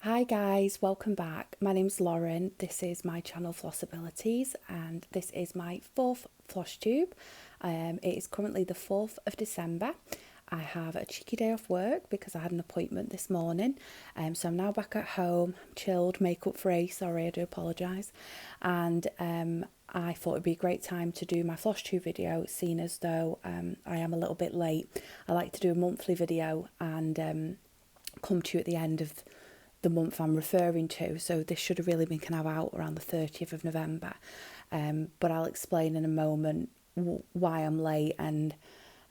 Hi guys, welcome back. My name's Lauren. This is my channel Flossabilities and this is my fourth Flosstube. It is currently the 4th of December. I have a cheeky day off work because I had an appointment this morning. So I'm now back at home, chilled, makeup free. Sorry, I do apologise. And I thought it'd be a great time to do my Flosstube video, seeing as though I am a little bit late. I like to do a monthly video and come to you at the end of the month I'm referring to, so this should have really been kind of out around the 30th of November, but I'll explain in a moment why I'm late and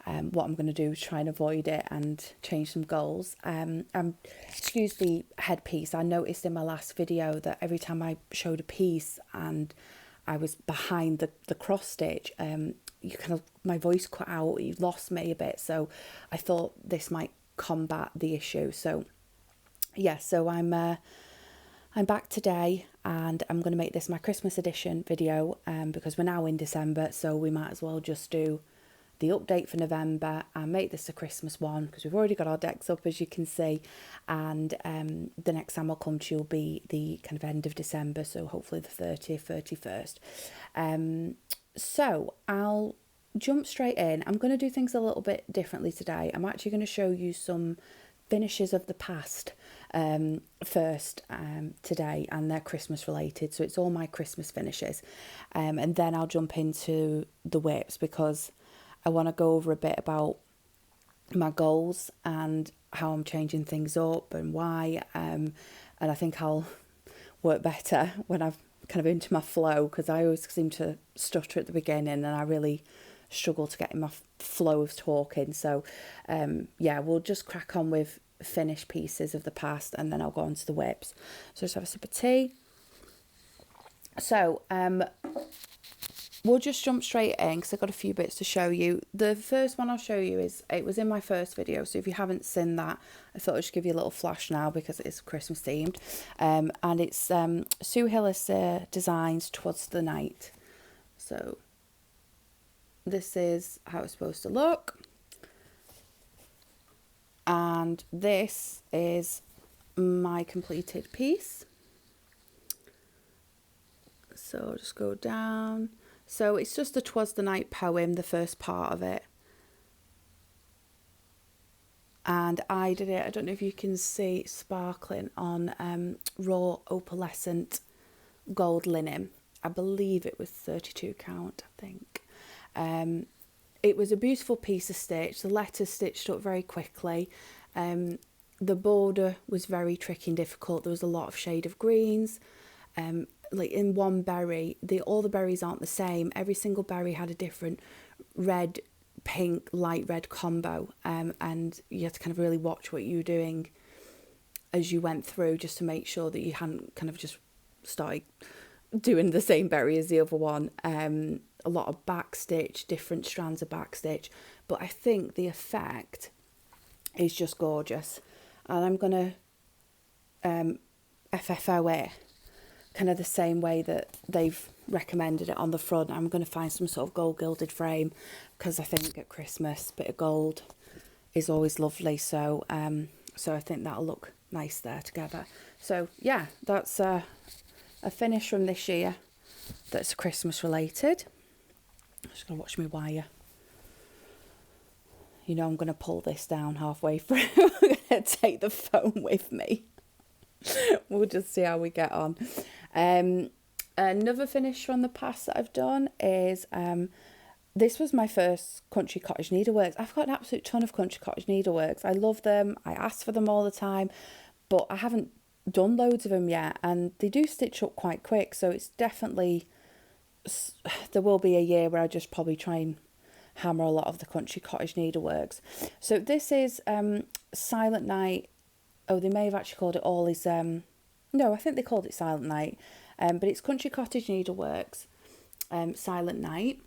what I'm going to do to try and avoid it and change some goals. Excuse the headpiece. I noticed in my last video that every time I showed a piece and I was behind the cross stitch, you kind of, my voice cut out, you lost me a bit, so I thought this might combat the issue. So yeah, so I'm back today and I'm going to make this my Christmas edition video because we're now in December, so we might as well just do the update for November and make this a Christmas one because we've already got our decks up, as you can see, and the next time I'll come to you will be the kind of end of December, so hopefully the 30th, 31st. So I'll jump straight in. I'm going to do things a little bit differently today. I'm actually going to show you some finishes of the past first today, and they're Christmas related, so it's all my Christmas finishes, and then I'll jump into the whips because I want to go over a bit about my goals and how I'm changing things up and why, and I think I'll work better when I've kind of into my flow, because I always seem to stutter at the beginning and I really struggle to get in my flow of talking. So yeah, we'll just crack on with finished pieces of the past and then I'll go on to the whips. So just have a sip of tea. So we'll just jump straight in because I've got a few bits to show you. The first one I'll show you is, it was in my first video, so if you haven't seen that, I thought I'd just give you a little flash now because it is Christmas themed, and it's Sue Hillis Designs Twas the Night. So this is how it's supposed to look, and this is my completed piece. So I'll just go down. So it's just the Twas the Night poem, the first part of it, and I did it, I don't know if you can see, sparkling on raw opalescent gold linen. I believe it was 32 count, I think. It was a beautiful piece of stitch. The letters stitched up very quickly. The border was very tricky and difficult. There was a lot of shade of greens. Like in one berry, all the berries aren't the same. Every single berry had a different red, pink, light red combo, and you had to kind of really watch what you were doing as you went through, just to make sure that you hadn't kind of just started doing the same berry as the other one. A lot of back stitch, different strands of back stitch, but I think the effect is just gorgeous, and I'm gonna FFO it kind of the same way that they've recommended it on the front. I'm going to find some sort of gold gilded frame because I think at Christmas a bit of gold is always lovely, so so I think that'll look nice there together. So yeah, that's a finish from this year that's Christmas related. I'm just going to watch me wire. You know I'm going to pull this down halfway through. I'm going to take the phone with me. We'll just see how we get on. Another finish from the past that I've done is this was my first Country Cottage needleworks. I've got an absolute ton of Country Cottage needleworks. I love them. I ask for them all the time, but I haven't done loads of them yet, and they do stitch up quite quick, so it's definitely, there will be a year where I just probably try and hammer a lot of the Country Cottage needleworks. So this is Silent Night. Oh, they may have actually called it All Is no, I think they called it Silent Night, but it's Country Cottage Needleworks Silent Night,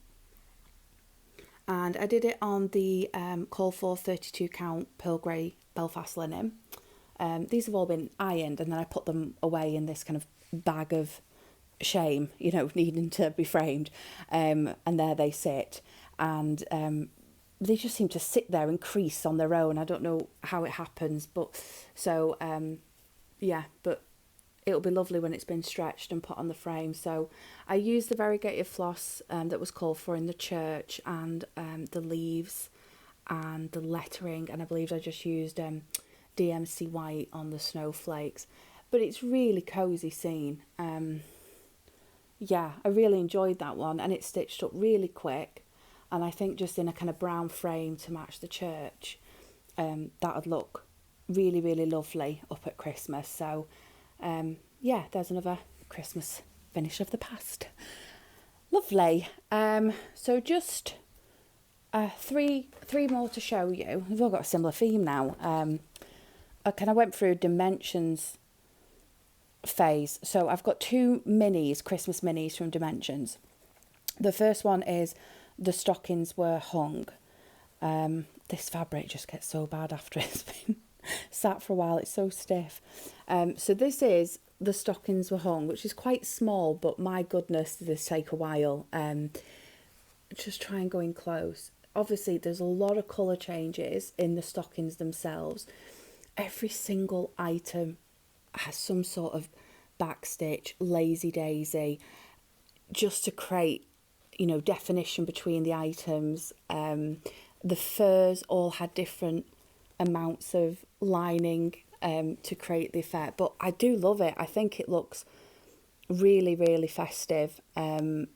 and I did it on the call for 32 count pearl grey Belfast linen. These have all been ironed, and then I put them away in this kind of bag of shame, you know, needing to be framed, and there they sit, and they just seem to sit there and crease on their own. I don't know how it happens, but so yeah, but it'll be lovely when it's been stretched and put on the frame. So I used the variegated floss that was called for in the church, and the leaves and the lettering, and I believe I just used DMC white on the snowflakes. But it's really cosy scene. Yeah, I really enjoyed that one, and it stitched up really quick, and I think just in a kind of brown frame to match the church, that would look really, really lovely up at Christmas. So yeah, there's another Christmas finish of the past. Lovely. So just three more to show you. We've all got a similar theme now. I kind of went through dimensions phase. So I've got two minis, Christmas minis from Dimensions. The first one is the stockings were hung. This fabric just gets so bad after it's been sat for a while. It's so stiff. So this is the stockings were hung, which is quite small, but my goodness, did this take a while. Just try and go in close. Obviously, there's a lot of colour changes in the stockings themselves. Every single item has some sort of backstitch, lazy daisy, just to create, you know, definition between the items. The furs all had different amounts of lining to create the effect, but I do love it. I think it looks really, really festive, even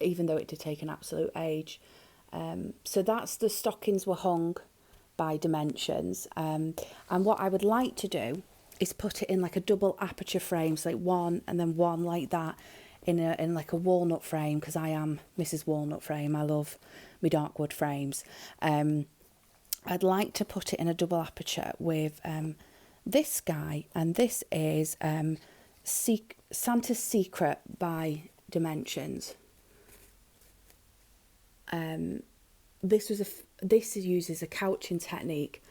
though it did take an absolute age. So that's the stockings were hung by Dimensions, and what I would like to do is put it in like a double aperture frame, so like one and then one like that, in like a walnut frame, because I am Mrs. Walnut Frame. I love my dark wood frames. I'd like to put it in a double aperture with this guy, and this is Santa's Secret by Dimensions. This uses a couching technique,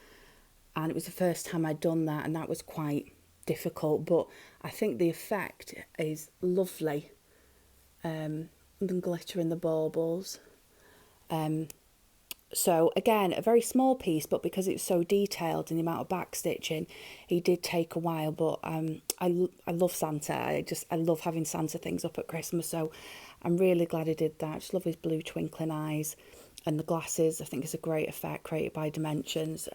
and it was the first time I'd done that, and that was quite difficult, but I think the effect is lovely. The glitter in the baubles. So again, a very small piece, but because it's so detailed and the amount of back stitching, it did take a while. But I love Santa. I love having Santa things up at Christmas, so I'm really glad I did that. I just love his blue twinkling eyes and the glasses. I think it's a great effect created by Dimensions.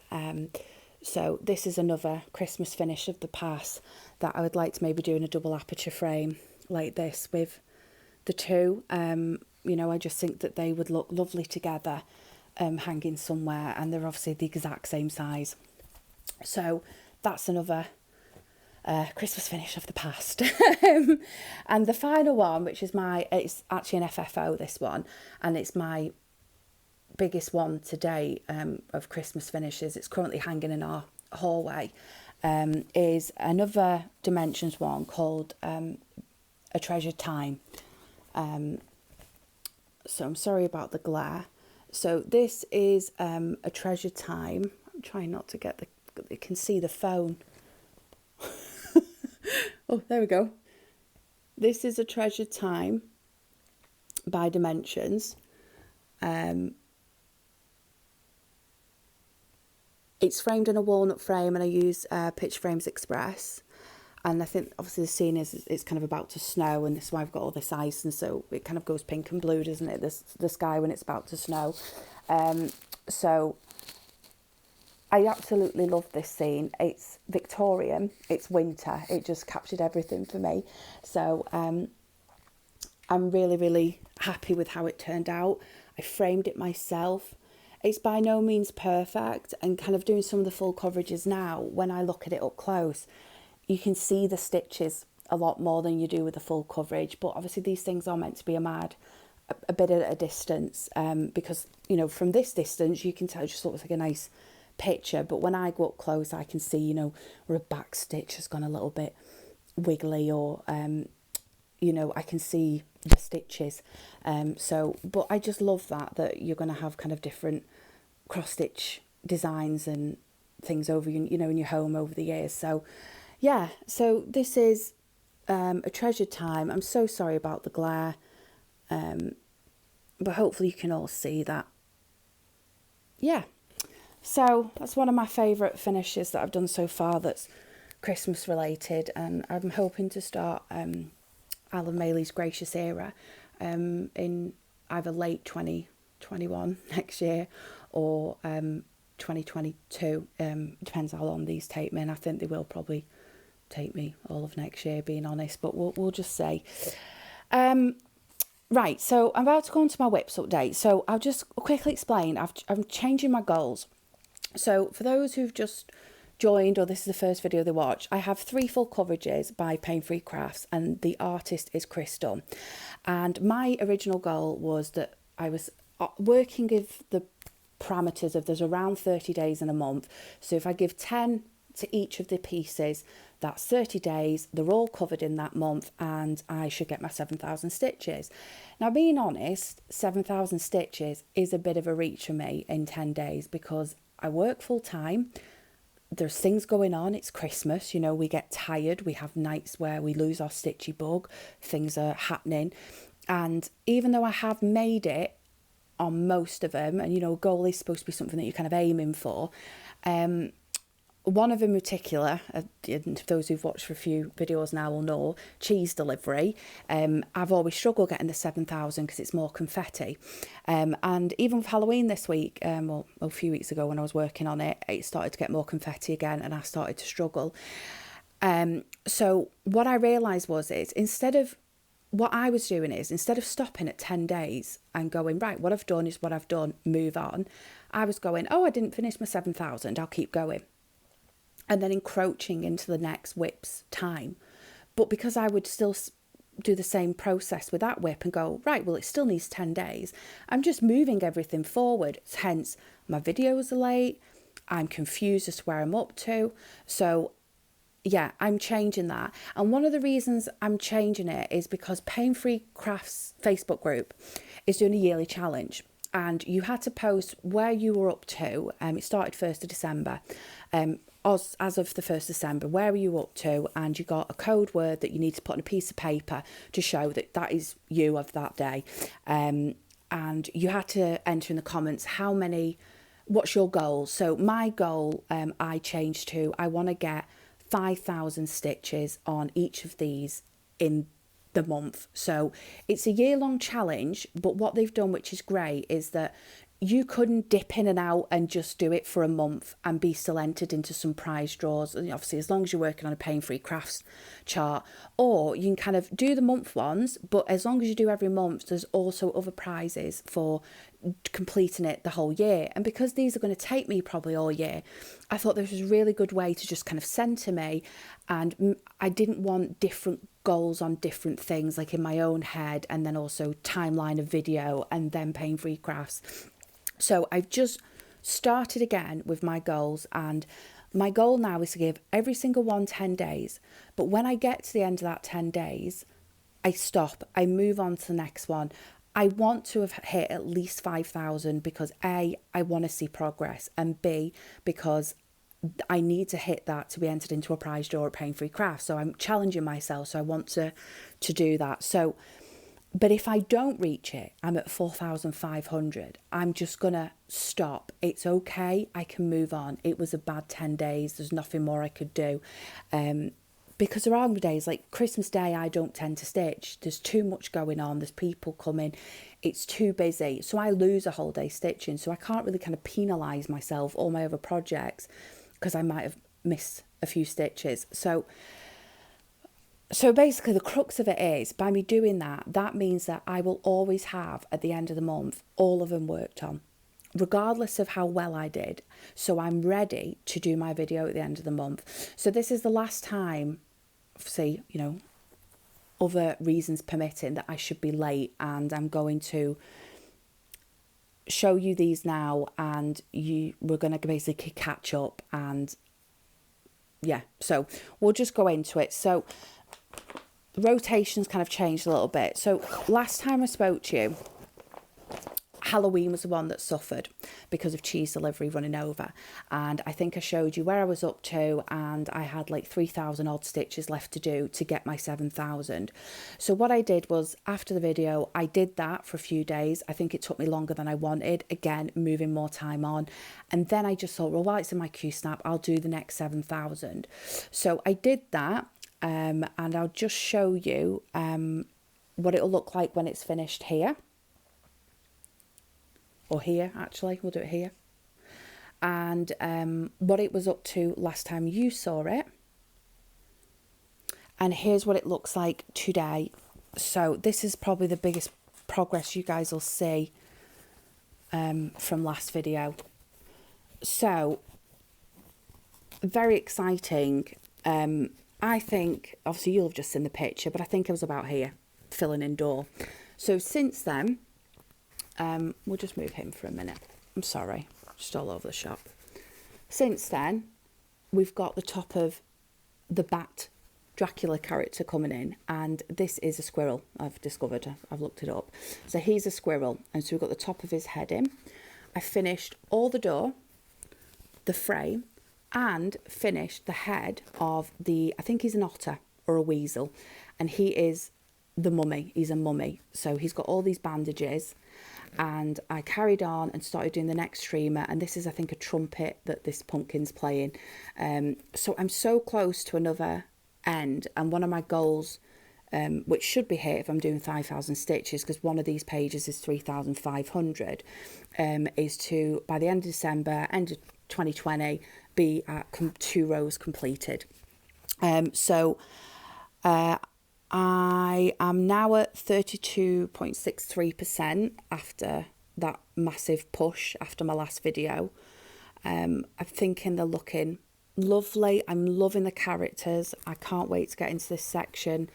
So this is another Christmas finish of the past that I would like to maybe do in a double aperture frame like this with the two. You know, I just think that they would look lovely together, hanging somewhere, and they're obviously the exact same size. So that's another Christmas finish of the past. And the final one, which is it's actually an FFO, this one, and it's my biggest one to date of Christmas finishes. It's currently hanging in our hallway. Is another Dimensions one called A Treasured Time. So I'm sorry about the glare. So this is A Treasured Time. I'm trying not to get you can see the phone. Oh, there we go. This is A Treasured Time by Dimensions. It's framed in a walnut frame, and I use Pitch Frames Express. And I think obviously the scene is it's kind of about to snow, and this is why I've got all this ice, and so it kind of goes pink and blue, doesn't it? The sky when it's about to snow. So I absolutely love this scene. It's Victorian, it's winter, it just captured everything for me. So I'm really, really happy with how it turned out. I framed it myself. It's by no means perfect, and kind of doing some of the full coverages now, when I look at it up close, you can see the stitches a lot more than you do with the full coverage. But obviously these things are meant to be a bit at a distance, because, you know, from this distance you can tell it just looks like a nice picture, but when I go up close I can see, you know, where a back stitch has gone a little bit wiggly, or you know, I can see the stitches. But I just love that you're going to have kind of different cross stitch designs and things over you know, in your home over the years. So yeah, so this is A Treasured Time. I'm so sorry about the glare, but hopefully you can all see that. Yeah, so that's one of my favourite finishes that I've done so far, that's Christmas related, and I'm hoping to start Alan Maylie's Gracious Era in either late 2021 next year or 2022. Depends how long these take me, and I think they will probably take me all of next year, being honest, but we'll just say. Right, so I'm about to go on to my whips update. So I'll just quickly explain. I'm changing my goals. So for those who've just joined, or this is the first video they watch, I have 3 full coverages by Pain Free Crafts, and the artist is Crystal. And my original goal was that I was working with the parameters of there's around 30 days in a month. So if I give 10 to each of the pieces, that's 30 days, they're all covered in that month, and I should get my 7,000 stitches. Now, being honest, 7,000 stitches is a bit of a reach for me in 10 days because I work full time. There's things going on. It's Christmas, you know, we get tired. We have nights where we lose our stitchy bug. Things are happening. And even though I have made it on most of them, and, you know, a goal is supposed to be something that you're kind of aiming for, one of them in particular, and those who've watched for a few videos now will know, cheese delivery. I've always struggled getting the 7,000 because it's more confetti. And even with Halloween this week, well, a few weeks ago when I was working on it, it started to get more confetti again, and I started to struggle. So what I realised instead of stopping at 10 days and going, right, what I've done is what I've done, move on, I was going, oh, I didn't finish my 7,000, I'll keep going. And then encroaching into the next whip's time. But because I would still do the same process with that whip and go, right, well, it still needs 10 days. I'm just moving everything forward. Hence, my videos are late. I'm confused as to where I'm up to. So, yeah, I'm changing that. And one of the reasons I'm changing it is because Pain Free Crafts Facebook group is doing a yearly challenge. And you had to post where you were up to. It started 1st of December. As of the 1st of December, where are you up to? And you got a code word that you need to put on a piece of paper to show that that is you of that day. And you had to enter in the comments what's your goal? So my goal, I changed to, I want to get 5,000 stitches on each of these in the month. So it's a year-long challenge, but what they've done, which is great, is that you couldn't dip in and out and just do it for a month and be still entered into some prize draws. And obviously, as long as you're working on a Pain Free Crafts chart, or you can kind of do the month ones, but as long as you do every month, there's also other prizes for completing it the whole year. And because these are going to take me probably all year, I thought this was a really good way to just kind of center me. And I didn't want different goals on different things, like in my own head, and then also timeline of video, and then Pain Free Crafts. So I've just started again with my goals, and my goal now is to give every single one 10 days. But when I get to the end of that 10 days, I stop, I move on to the next one. I want to have hit at least 5,000 because A, I want to see progress, and B, because I need to hit that to be entered into a prize draw at Pain Free Crafts. So I'm challenging myself, so I want to do that. So, but if I don't reach it, I'm at 4,500. I'm just going to stop. It's okay. I can move on. It was a bad 10 days. There's nothing more I could do. Because there are days like Christmas Day, I don't tend to stitch. There's too much going on. There's people coming. It's too busy. So I lose a whole day stitching. So I can't really kind of penalise myself or my other projects because I might have missed a few stitches. So basically the crux of it is, by me doing that, that means that I will always have, at the end of the month, all of them worked on, regardless of how well I did. So I'm ready to do my video at the end of the month. So this is the last time, obviously, you know, other reasons permitting, that I should be late, and I'm going to show you these now, and we're going to basically catch up. And yeah, so we'll just go into it. So the rotations kind of changed a little bit. So last time I spoke to you, Halloween was the one that suffered because of cheese delivery running over. And I think I showed you where I was up to, and I had like 3,000 odd stitches left to do to get my 7,000. So what I did was, after the video, I did that for a few days. I think it took me longer than I wanted, again, moving more time on. And then I just thought, well, while it's in my Q-snap, I'll do the next 7,000. So I did that, and I'll just show you what it'll look like when it's finished here. Or here, actually, we'll do it here. And what it was up to last time you saw it. And here's what it looks like today. So this is probably the biggest progress you guys will see from last video. So, very exciting. I think, obviously you'll have just seen the picture, but I think I was about here, filling in door. So since then, we'll just move him for a minute. I'm sorry, just all over the shop. Since then, we've got the top of the Bat Dracula character coming in, and this is a squirrel. I've discovered, I've looked it up. So he's a squirrel, and so we've got the top of his head in. I finished all the door, the frame, and finished the head of the, I think he's an otter or a weasel, and he is the mummy. He's a mummy. So he's got all these bandages. And I carried on and started doing the next streamer, and this is, I think, a trumpet that this pumpkin's playing. So I'm so close to another end, and one of my goals, which should be hit if I'm doing 5,000 stitches, because one of these pages is 3,500, is to, by the end of December, end of 2020, be at 2 rows completed. I am now at 32.63% after that massive push after my last video. I'm thinking they're looking lovely. I'm loving the characters. I can't wait to get into this section.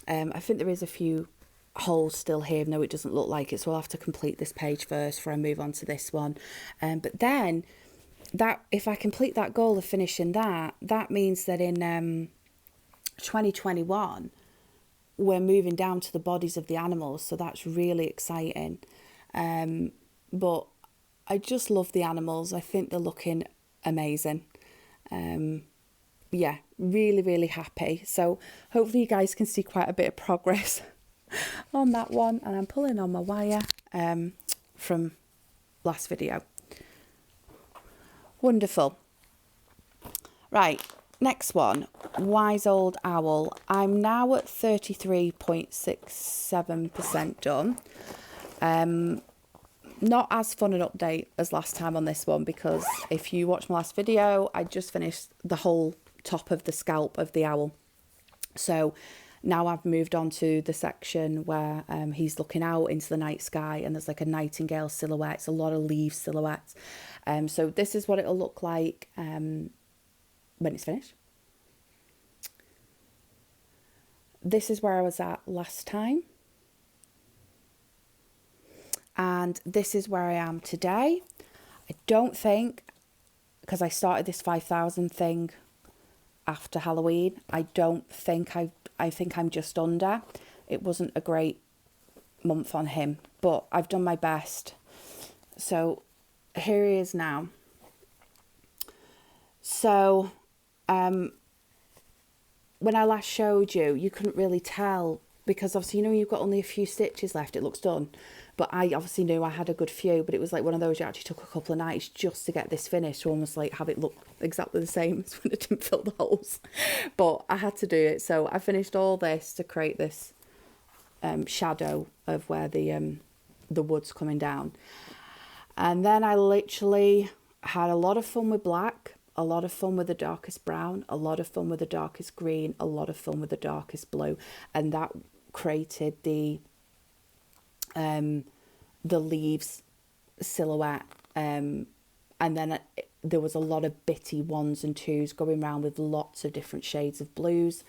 I think there is a few holes still here. No, it doesn't look like it, so I'll have to complete this page first before I move on to this one. But then, that if I complete that goal of finishing that, that means that in 2021... we're moving down to the bodies of the animals, so that's really exciting. But I just love the animals. I think they're looking amazing. Yeah, really, really happy. So hopefully you guys can see quite a bit of progress on that one. And I'm pulling on my wire from last video. Wonderful. Right. Next one, Wise Old Owl. I'm now at 33.67% done. Not as fun an update as last time on this one, because if you watch my last video, I just finished the whole top of the scalp of the owl. So now I've moved on to the section where he's looking out into the night sky, and there's like a nightingale silhouette. It's a lot of leaf silhouettes. So this is what it'll look like when it's finished. This is where I was at last time. And this is where I am today. I don't think, because I started this 5,000 thing after Halloween, I think I'm just under. It wasn't a great month on him, but I've done my best. So here he is now. So when I last showed you, you couldn't really tell, because obviously, you know, you've got only a few stitches left, it looks done. But I obviously knew I had a good few, but it was like one of those, you actually took a couple of nights just to get this finished, to almost like have it look exactly the same as when I didn't fill the holes. But I had to do it. So I finished all this to create this shadow of where the wood's coming down. And then I literally had a lot of fun with black, a lot of fun with the darkest brown, a lot of fun with the darkest green, a lot of fun with the darkest blue. And that created the leaves silhouette. And then there was a lot of bitty 1s and 2s going around with lots of different shades of blues.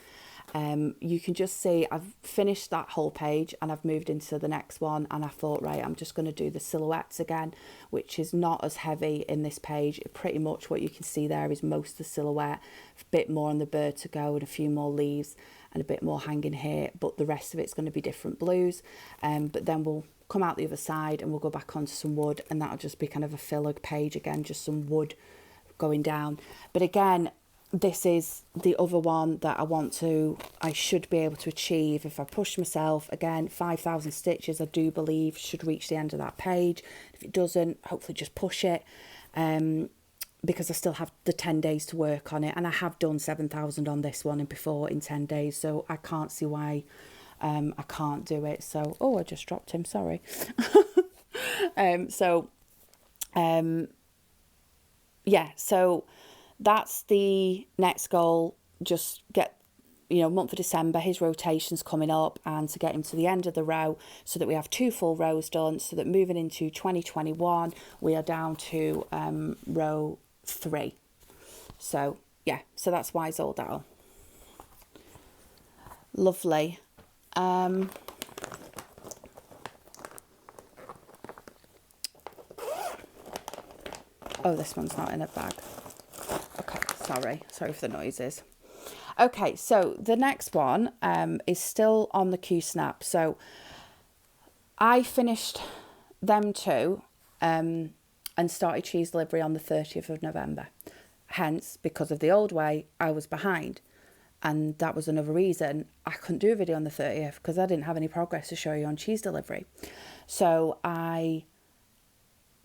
You can just see I've finished that whole page and I've moved into the next one, and I thought, right, I'm just going to do the silhouettes again, which is not as heavy in this page. Pretty much what you can see there is most of the silhouette, a bit more on the bird to go and a few more leaves and a bit more hanging here, but the rest of it's going to be different blues. But then we'll come out the other side and we'll go back onto some wood, and that'll just be kind of a filler page again, just some wood going down. But again, this is the other one that I should be able to achieve if I push myself. Again, 5,000 stitches, I do believe, should reach the end of that page. If it doesn't, hopefully just push it, because I still have the 10 days to work on it, and I have done 7,000 on this one and before in 10 days, so I can't see why I can't do it. So, oh, I just dropped him, sorry. Yeah, so that's the next goal. Just get, month of December, his rotation's coming up, and to get him to the end of the row so that we have 2 full rows done, so that moving into 2021, we are down to row 3. So, yeah, so that's Wise Old Owl. Lovely. Oh, this one's not in a bag. Okay, sorry for the noises. Okay, so the next one is still on the Q-snap. So I finished them 2 and started cheese delivery on the 30th of November. Hence, because of the old way, I was behind. And that was another reason I couldn't do a video on the 30th, because I didn't have any progress to show you on cheese delivery. So I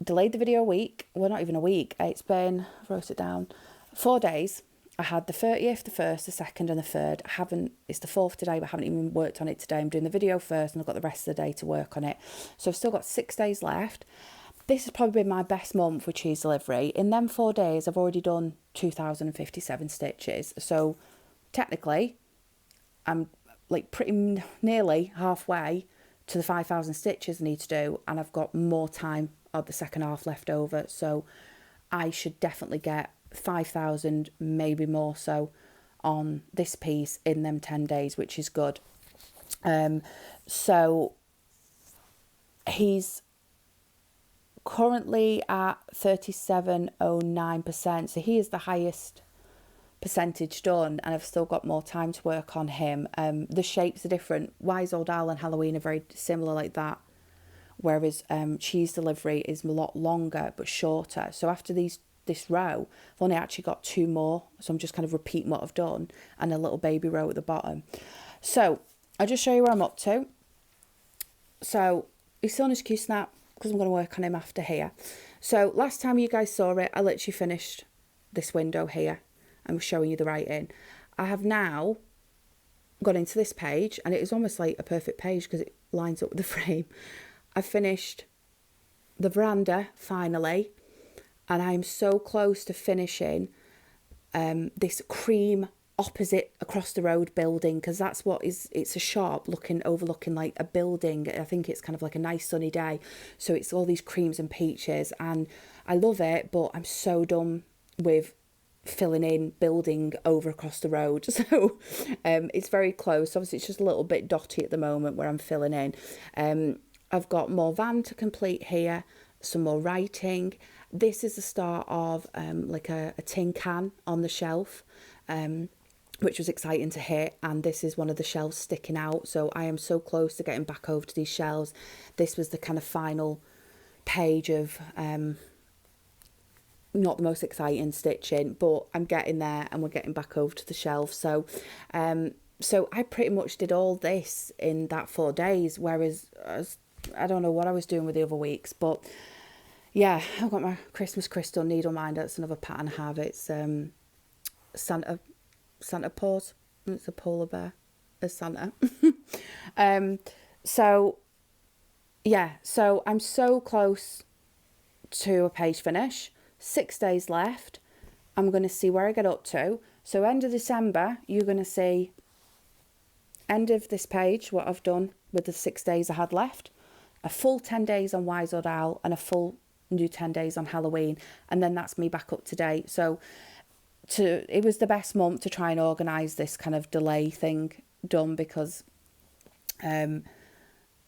delayed the video a week. Well, not even a week. It's been, I wrote it down, 4 days. I had the 30th, the 1st, the 2nd and the 3rd. It's the 4th today, but I haven't even worked on it today. I'm doing the video first and I've got the rest of the day to work on it. So I've still got 6 days left. This has probably been my best month with cheese delivery. In them 4 days, I've already done 2,057 stitches. So technically, I'm like pretty nearly halfway to the 5,000 stitches I need to do, and I've got more time of the second half left over. So I should definitely get 5,000, maybe more so, on this piece in them 10 days, which is good. So he's currently at 37.09%. So he is the highest percentage done, and I've still got more time to work on him. The shapes are different. Wise Old Owl and Halloween are very similar like that, whereas cheese delivery is a lot longer but shorter. So after this row, I've only actually got 2 more, so I'm just kind of repeating what I've done, and a little baby row at the bottom. So I'll just show you where I'm up to. So he's still on his Q-snap, because I'm going to work on him after here. So last time you guys saw it, I literally finished this window here. I'm showing you the writing. I have now got into this page, and it is almost like a perfect page because it lines up with the frame. I've finished the veranda finally, and I'm so close to finishing this cream opposite across the road building, because that's what is, it's a shop overlooking like a building. I think it's kind of like a nice sunny day, so it's all these creams and peaches, and I love it, but I'm so done with filling in building over across the road. So it's very close. Obviously it's just a little bit dotty at the moment where I'm filling in. I've got more van to complete here, some more writing. This is the start of like a tin can on the shelf, which was exciting to hit, and this is one of the shelves sticking out. So I am so close to getting back over to these shelves. This was the kind of final page of not the most exciting stitching, but I'm getting there, and we're getting back over to the shelf. So so I pretty much did all this in that 4 days, whereas I don't know what I was doing with the other weeks. But yeah, I've got my Christmas crystal needle minder. That's another pattern I have. It's Santa paws. It's a polar bear as Santa. So yeah, so I'm so close to a page finish. 6 days left. I'm going to see where I get up to. So end of December, you're going to see end of this page, what I've done with the 6 days I had left, a full 10 days on Wise Old Owl, and a full new 10 days on Halloween. And then that's me back up to date. So it was the best month to try and organise this kind of delay thing done, because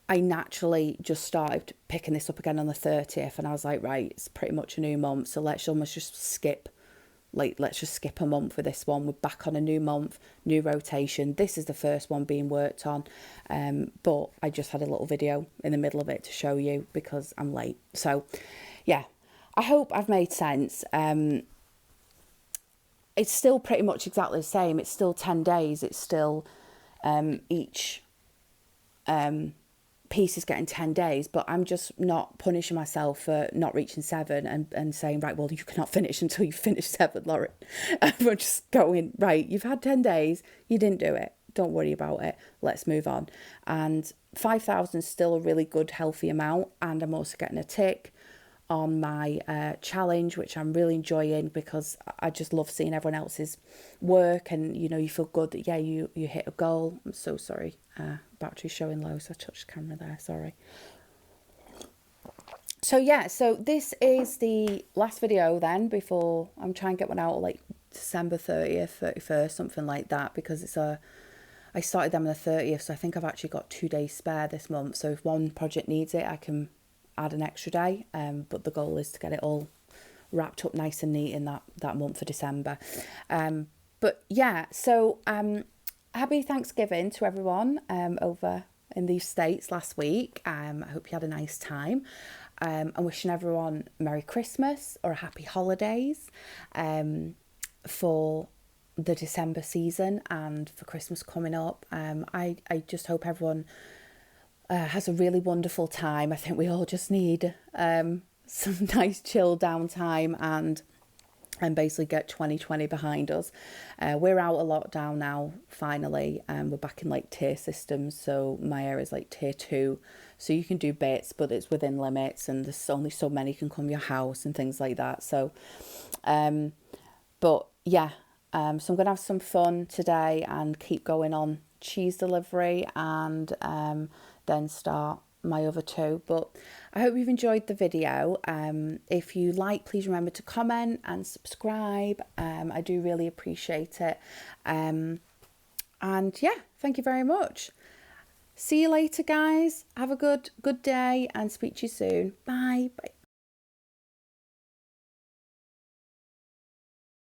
I naturally just started picking this up again on the 30th, and I was like, right, it's pretty much a new month, so let's almost just skip like, let's just skip a month with this one. We're back on a new month, new rotation. This is the first one being worked on, but I just had a little video in the middle of it to show you because I'm late. So yeah, I hope I've made sense. It's still pretty much exactly the same. It's still 10 days. It's still each piece is getting 10 days, but I'm just not punishing myself for not reaching 7 and saying, right, well, you cannot finish until you finish 7, Lauren. We're just going, right, you've had 10 days, you didn't do it. Don't worry about it. Let's move on. And 5,000 is still a really good, healthy amount. And I'm also getting a tick on my challenge, which I'm really enjoying because I just love seeing everyone else's work, and you know, you feel good that, yeah, you hit a goal. I'm so sorry, battery's showing low, so I touched the camera there, sorry. So yeah, so this is the last video then before I'm trying to get one out like December 30th, 31st, something like that, because it's I started them on the 30th, so I think I've actually got 2 days spare this month, so if one project needs it, I can add an extra day, but the goal is to get it all wrapped up nice and neat in that month of December. But yeah, so happy Thanksgiving to everyone over in these states last week. I hope you had a nice time. I'm wishing everyone Merry Christmas or a happy holidays for the December season and for Christmas coming up. I just hope everyone has a really wonderful time. I think we all just need some nice chill downtime and basically get 2020 behind us. We're out of lockdown now, finally. We're back in like tier systems, so my area is like tier 2, so you can do bits, but it's within limits, and there's only so many can come to your house and things like that. So but yeah, so I'm gonna have some fun today and keep going on cheese delivery, and then start my other 2. But I hope you've enjoyed the video. If you like, please remember to comment and subscribe. I do really appreciate it. And yeah, thank you very much. See you later, guys. Have a good day and speak to you soon. Bye. Bye.